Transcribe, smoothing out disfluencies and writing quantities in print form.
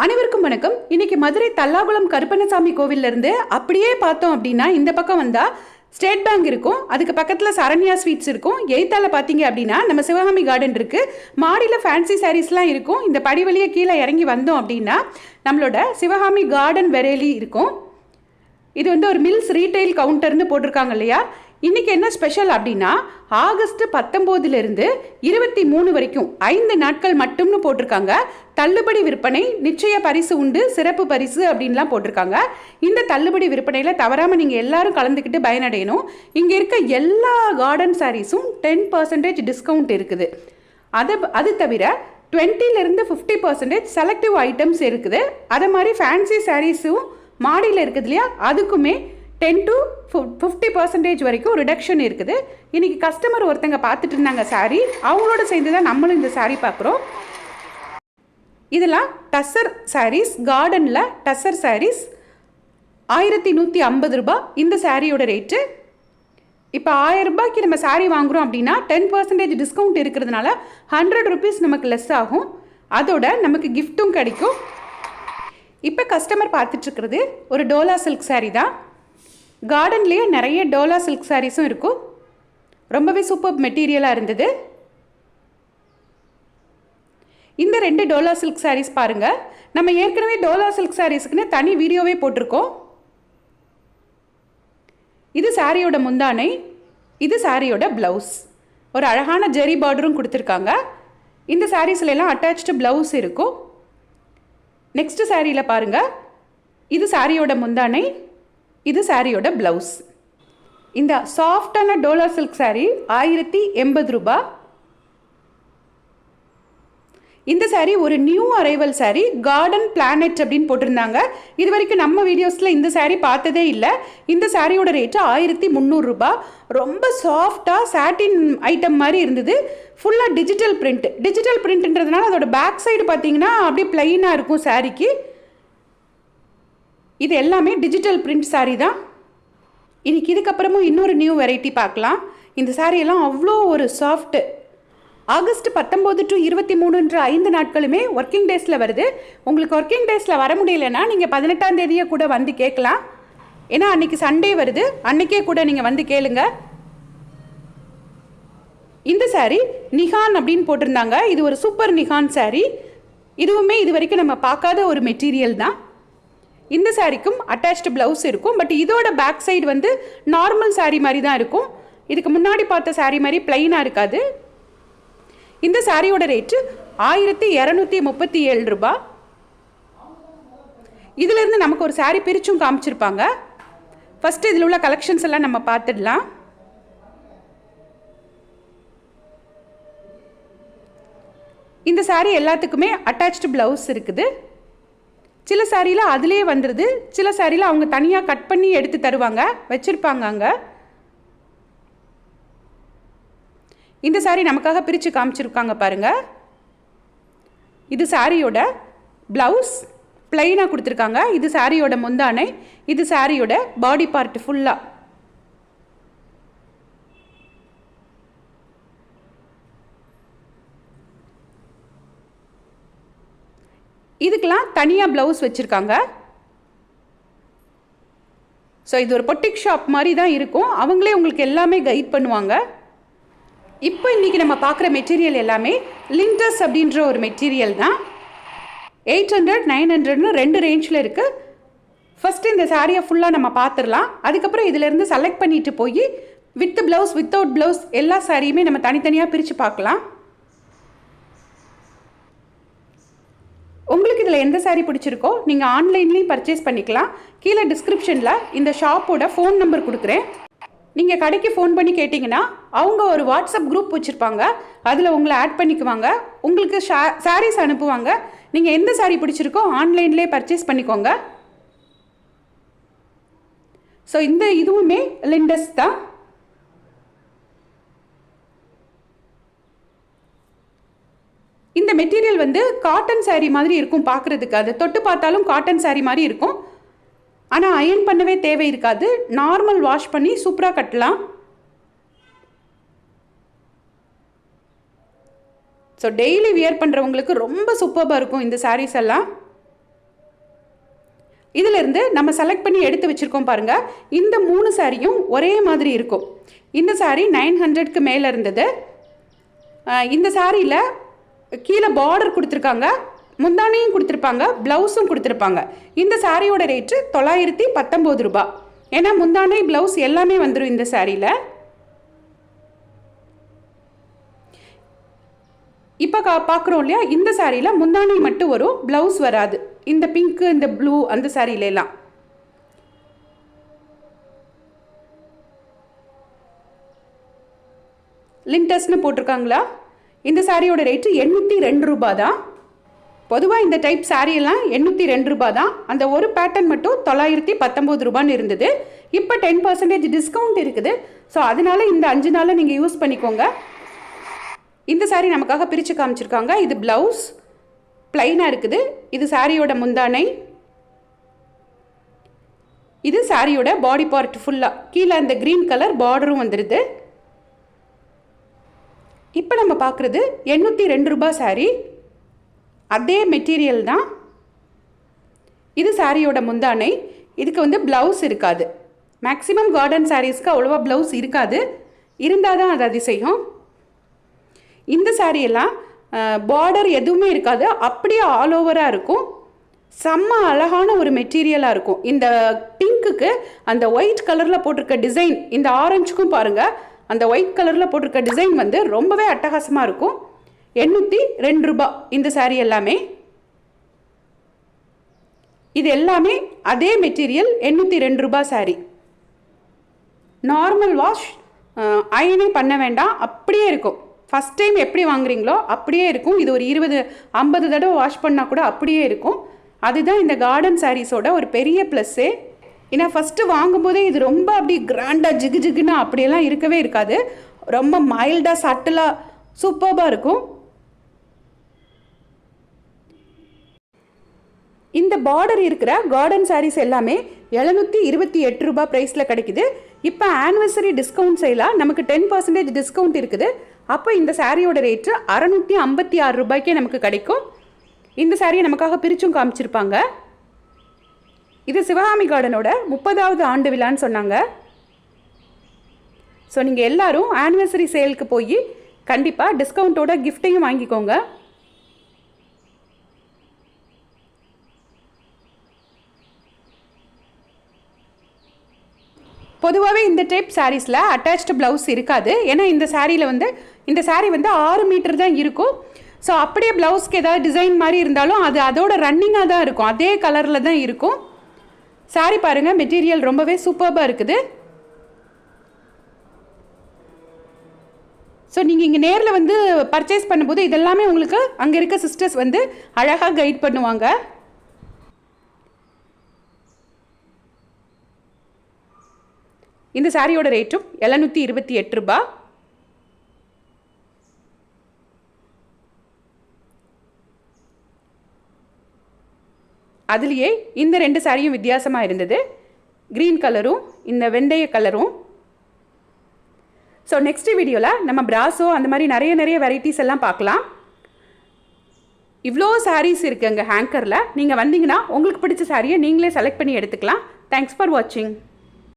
அனைவருக்கும் வணக்கம். இன்னைக்கு மதுரை தல்லாகுளம் கருப்பண்ணசாமி கோவில்ல இருந்து அப்படியே பார்த்தோம் அப்படின்னா இந்த பக்கம் வந்தா ஸ்டேட் பேங்க் இருக்கும். அதுக்கு பக்கத்தில் சரண்யா ஸ்வீட்ஸ் இருக்கும். எய்த்தால பார்த்தீங்க அப்படின்னா நம்ம சிவகாமி கார்டன் இருக்கு. மாடியில் ஃபேன்சி சாரீஸ்லாம் இருக்கும். இந்த படி வழியே கீழே இறங்கி வந்தோம் அப்படின்னா நம்மளோட சிவகாமி கார்டன் வெரேலி இருக்கும். இது வந்து ஒரு மில்ஸ் ரீட்டைல் கவுண்டர்னு போட்டிருக்காங்க இல்லையா. இன்றைக்கி என்ன ஸ்பெஷல் அப்படின்னா ஆகஸ்ட் 19 23 வரைக்கும் 5 நாட்கள் மட்டும்னு போட்டிருக்காங்க. தள்ளுபடி விற்பனை, நிச்சய பரிசு உண்டு, சிறப்பு பரிசு அப்படின்லாம் போட்டிருக்காங்க. இந்த தள்ளுபடி விற்பனையில் தவறாமல் நீங்கள் எல்லாரும் கலந்துக்கிட்டு பயனடையணும். இங்கே இருக்க எல்லா கார்டன் சாரீஸும் 10% டிஸ்கவுண்ட் இருக்குது. அது தவிர 20% 50% செலக்டிவ் ஐட்டம்ஸ் இருக்குது. அதை மாதிரி ஃபேன்சி சாரீஸும் மாடியில் இருக்குது இல்லையா, அதுக்குமே 10 to 50% வரைக்கும் ரிடக்ஷன் இருக்குது. இன்றைக்கி கஸ்டமர் ஒருத்தங்க பார்த்துட்டு இருந்தாங்க சாரீ, அவங்களோட சேர்ந்து தான் நம்மளும் இந்த சாரீ பார்க்குறோம். இதெல்லாம் டஸ்ஸர் சாரீஸ், கார்டனில் டஸ்ஸர் சாரீஸ் 1150 ரூபாய் இந்த சாரியோட ரேட்டு. இப்போ 1000 ரூபாய்க்கு நம்ம சாரீ வாங்குகிறோம் அப்படின்னா 10% டிஸ்கவுண்ட் இருக்கிறதுனால 100 rupees நமக்கு லெஸ் ஆகும். அதோட நமக்கு கிஃப்ட்டும் கிடைக்கும். இப்போ கஸ்டமர் பார்த்துட்ருக்கிறது ஒரு டோலா சில்க் சாரீ தான். கார்டன்லேயே நிறைய டோலா சில்க் சாரீஸும் இருக்கும். ரொம்பவே சூப்பர் மெட்டீரியலாக இருந்தது. இந்த 2 டோலா சில்க் சாரீஸ் பாருங்கள். நம்ம ஏற்கனவே டோலா சில்க் சாரீஸுக்குன்னு தனி வீடியோவே போட்டிருக்கோம். இது சாரியோட முந்தானை, இது சாரியோட ப்ளவுஸ். ஒரு அழகான ஜெரி பார்டரும் கொடுத்துருக்காங்க. இந்த சாரீஸ்ல எல்லாம் அட்டாச்டு ப்ளவுஸ் இருக்கும். நெக்ஸ்ட் சாரியில் பாருங்கள், இது சாரியோட முந்தானை, இது சாரியோட ப்ளவுஸ். இந்த சாஃப்டான டோலா சில்க் சாரீ 1080 ரூபாய். இந்த சாரீ ஒரு new arrival sari, garden planet அப்படின்னு போட்டிருந்தாங்க. இது வரைக்கும் நம்ம வீடியோஸில் இந்த சாரீ பார்த்ததே இல்லை. இந்த சாரியோட ரேட்டு 1300 ரூபாய். ரொம்ப சாஃப்டாக சாட்டின் ஐட்டம் மாதிரி இருந்தது. ஃபுல்லாக டிஜிட்டல் பிரிண்ட்ன்றதுனால அதோட பேக் சைடு பார்த்தீங்கன்னா அப்படியே பிளைனாக இருக்கும் சாரீக்கு. இது எல்லாமே டிஜிட்டல் பிரிண்ட் சாரீ தான். இன்றைக்கி இதுக்கப்புறமும் இன்னொரு நியூ வெரைட்டி பார்க்கலாம். இந்த சாரியெல்லாம் அவ்வளோ ஒரு சாஃப்ட்டு. ஆகஸ்ட் 19 to 23 5 நாட்களுமே ஒர்க்கிங் டேஸில் வருது. உங்களுக்கு ஒர்க்கிங் டேஸில் வர முடியலைன்னா நீங்கள் 18ஆம் தேதியே கூட வந்து கேட்கலாம். ஏன்னா அன்றைக்கி சண்டே வருது, அன்றைக்கே கூட நீங்கள் வந்து கேளுங்க. இந்த சாரீ நிஹான் அப்படின்னு போட்டிருந்தாங்க. இது ஒரு சூப்பர் நிஹான் சாரீ. இதுவுமே இது வரைக்கும் நம்ம பார்க்காத ஒரு மெட்டீரியல் தான். இந்த சாரிக்கும் அட்டாச்டு ப்ளவுஸ் இருக்கும். பட் இதோட பேக் சைடு வந்து நார்மல் சாரீ மாதிரி தான் இருக்கும். இதுக்கு முன்னாடி பார்த்த சாரீ மாதிரி பிளைனாக இருக்காது. இந்த சாரியோட ரேட்டு 1237 ரூபாய். இதிலிருந்து நமக்கு ஒரு சாரீ பிரிச்சும் காமிச்சிருப்பாங்க. ஃபஸ்ட்டு இதில் உள்ள கலெக்ஷன்ஸ் எல்லாம் நம்ம பார்த்துடலாம். இந்த சாரீ எல்லாத்துக்குமே அட்டாச்டு ப்ளவுஸ் இருக்குது. சில சாரியில் அதிலே வந்துடுது, சில சாரியில் அவங்க தனியாக கட் பண்ணி எடுத்து தருவாங்க, வச்சுருப்பாங்க அங்கே. இந்த சாரீ நமக்காக பிரித்து காமிச்சிருக்காங்க பாருங்கள். இது சாரியோட ப்ளவுஸ் பிளைனாக கொடுத்துருக்காங்க. இது சாரியோட முந்தானை, இது சாரியோட பாடி பார்ட் ஃபுல்லாக. இதுக்கெல்லாம் தனியாக ப்ளவுஸ் வச்சுருக்காங்க. ஸோ இது ஒரு பொட்டிக் ஷாப் மாதிரி தான் இருக்கும். அவங்களே உங்களுக்கு எல்லாமே கைட் பண்ணுவாங்க. இப்போ இன்றைக்கி நம்ம பார்க்குற மெட்டீரியல் எல்லாமே லிண்டஸ் அப்படின்ற ஒரு மெட்டீரியல் தான். 800 900ன்னு 2 ரேஞ்சில் இருக்குது. ஃபஸ்ட்டு இந்த சாரியை ஃபுல்லாக நம்ம பார்த்துடலாம். அதுக்கப்புறம் இதிலேருந்து செலக்ட் பண்ணிட்டு போய் வித் ப்ளவுஸ் வித்தவுட் ப்ளவுஸ் எல்லா சாரியுமே நம்ம தனித்தனியாக பிரித்து பார்க்கலாம். உங்களுக்கு இதில் எந்த சாரீ பிடிச்சிருக்கோ நீங்கள் ஆன்லைன்லேயும் பர்ச்சேஸ் பண்ணிக்கலாம். கீழே டிஸ்கிரிப்ஷனில் இந்த ஷாப்போட ஃபோன் நம்பர் கொடுக்குறேன். நீங்கள் கடைக்கு ஃபோன் பண்ணி கேட்டிங்கன்னா அவங்க ஒரு வாட்ஸ்அப் குரூப் வச்சுருப்பாங்க. அதில் உங்களை ஆட் பண்ணிக்குவாங்க. உங்களுக்கு சாரீஸ் அனுப்புவாங்க. நீங்கள் எந்த சாரீ பிடிச்சிருக்கோ ஆன்லைன்லேயே பர்ச்சேஸ் பண்ணிக்கோங்க. ஸோ இதுவுமே லிண்டஸ் தான். இந்த மெட்டீரியல் வந்து காட்டன் சாரீ மாதிரி இருக்கும் பார்க்குறதுக்கு. அது தொட்டு பார்த்தாலும் காட்டன் சாரீ மாதிரி இருக்கும். ஆனால் அயர்ன் பண்ணவே தேவை இருக்காது. நார்மல் வாஷ் பண்ணி சூப்பராக கட்டலாம். ஸோ டெய்லி வியர் பண்ணுறவங்களுக்கு ரொம்ப சூப்பராக இருக்கும் இந்த சாரீஸ் எல்லாம். இதிலிருந்து நம்ம செலக்ட் பண்ணி எடுத்து வச்சுருக்கோம் பாருங்கள். இந்த 3 சாரியும் ஒரே மாதிரி இருக்கும். இந்த சாரீ 900க்கு மேலே இருந்தது. இந்த சாரியில் கீழே பார்டர் கொடுத்துருக்காங்க, முந்தானையும் கொடுத்துருப்பாங்க, ப்ளவுஸும் கொடுத்துருப்பாங்க. இந்த சாரியோட ரேட்டு 919 ரூபா. ஏன்னா முந்தானை ப்ளவுஸ் எல்லாமே வந்துடும் இந்த சாரியில். இப்போ பார்க்குறோம் இல்லையா, இந்த சாரியில் முந்தானை மட்டும் வரும், ப்ளவுஸ் வராது. இந்த பிங்க்கு, இந்த ப்ளூ அந்த சாரியிலலாம். லிண்டஸ்னு போட்டிருக்காங்களா. இந்த சாரியோட ரேட்டு 802 ரூபா தான். பொதுவாக இந்த டைப் சாரியெல்லாம் 802 ரூபா தான். அந்த ஒரு பேட்டர்ன் மட்டும் 919 ரூபான்னு இருந்தது. இப்போ 10% டிஸ்கவுண்ட் இருக்குது. ஸோ அதனால இந்த 5 நாளை நீங்கள் யூஸ் பண்ணிக்கோங்க. இந்த சாரீ நமக்காக பிரித்து காமிச்சிருக்காங்க. இது ப்ளவுஸ் ப்ளைனாக இருக்குது. இது சாரியோட முந்தானை. இது சாரியோட பாடி பார்ட் ஃபுல்லாக கீழே அந்த க்ரீன் கலர் பார்டரும் வந்துடுது. இப்போ நம்ம பார்க்குறது 802 ரூபா சாரீ. அதே மெட்டீரியல் தான். இது சாரியோட முந்தானை. இதுக்கு ப்ளவுஸ் இருக்காது. மேக்ஸிமம் கார்டன் சாரீஸ்க்கு அவ்வளோவா ப்ளவுஸ் இருக்காது. இருந்தால் தான் அது அதிசயம். இந்த சாரியெல்லாம் பார்டர் எதுவுமே இருக்காது, அப்படியே ஆல் ஓவராக இருக்கும். செம்ம அழகான ஒரு மெட்டீரியலாக இருக்கும். இந்த பிங்க்குக்கு அந்த ஒயிட் கலரில் போட்டிருக்க டிசைன், இந்த ஆரஞ்சுக்கும் பாருங்கள், அந்த ஒயிட் கலரில் போட்டிருக்க டிசைன் ரொம்பவே அட்டகாசமாக இருக்கும். 802 ரூபா இந்த சாரீ எல்லாமே. இது எல்லாமே அதே மெட்டீரியல். 802 ரூபா சாரீ. நார்மல் வாஷ், அயனே பண்ண வேண்டாம், அப்படியே இருக்கும். ஃபஸ்ட் டைம் எப்படி வாங்குறீங்களோ அப்படியே இருக்கும். இது ஒரு 20-50 தடவை வாஷ் பண்ணால் கூட அப்படியே இருக்கும். அதுதான் இந்த கார்டன் சாரீஸோட ஒரு பெரிய ப்ளஸ்ஸே. ஏன்னா ஃபஸ்ட்டு வாங்கும்போதே இது ரொம்ப அப்படி கிராண்டாக ஜிகு ஜிகுன்னா அப்படியெல்லாம் இருக்கவே இருக்காது. ரொம்ப மைல்டாக சட்டிலாக சூப்பர்பாக இருக்கும். இந்த பார்டர் இருக்கிற கார்டன் சாரீஸ் எல்லாமே 728 ரூபா ப்ரைஸில் கிடைக்குது. இப்போ ஆனிவர்சரி டிஸ்கவுண்ட் செய்யலாம், நமக்கு 10% டிஸ்கவுண்ட் இருக்குது. அப்போ இந்த சாரியோட ரேட்டு 656 ரூபாய்க்கே நமக்கு கிடைக்கும். இந்த சாரியை நமக்காக பிரிச்சும் காமிச்சிருப்பாங்க. இது சிவகாமி கார்டனோட 30வது ஆண்டு விழான்னு சொன்னாங்க. ஸோ நீங்கள் எல்லோரும் ஆனிவர்சரி சேலுக்கு போய் கண்டிப்பாக டிஸ்கவுண்ட்டோட கிஃப்ட்டையும் வாங்கிக்கோங்க. பொதுவாகவே இந்த டைப் சாரீஸில் அட்டாச்டு ப்ளவுஸ் இருக்காது. ஏன்னா இந்த சாரியில் இந்த சாரீ 6 மீட்டர் தான் இருக்கும். ஸோ அப்படியே ப்ளவுஸ்க்கு ஏதாவது டிசைன் மாதிரி இருந்தாலும் அது அதோட ரன்னிங்காக தான் இருக்கும், அதே கலரில் தான் இருக்கும். சாரீ பாருங்கள், மெட்டீரியல் ரொம்பவே சூப்பர்பாக இருக்குது. ஸோ நீங்கள் இங்கே நேரில் பர்ச்சேஸ் பண்ணும்போது இதெல்லாமே உங்களுக்கு அங்கே இருக்க சிஸ்டர்ஸ் அழகாக கைட் பண்ணுவாங்க. இந்த சாரியோட ரேட்டும் 728 ரூபா. அதுலேயே இந்த 2 சாரியும் வித்தியாசமாக இருந்தது. க்ரீன் கலரும் இந்த வெந்தய கலரும். ஸோ நெக்ஸ்ட் வீடியோவில் நம்ம பிராஸோ அந்த மாதிரி நிறைய வெரைட்டிஸ் எல்லாம் பார்க்கலாம். இவ்வளோ சாரீஸ் இருக்குது அங்கே ஹேங்கரில். நீங்கள் வந்தீங்கன்னா உங்களுக்கு பிடிச்ச சாரியை நீங்களே செலக்ட் பண்ணி எடுத்துக்கலாம். தேங்க்ஸ் ஃபார் வாட்சிங்.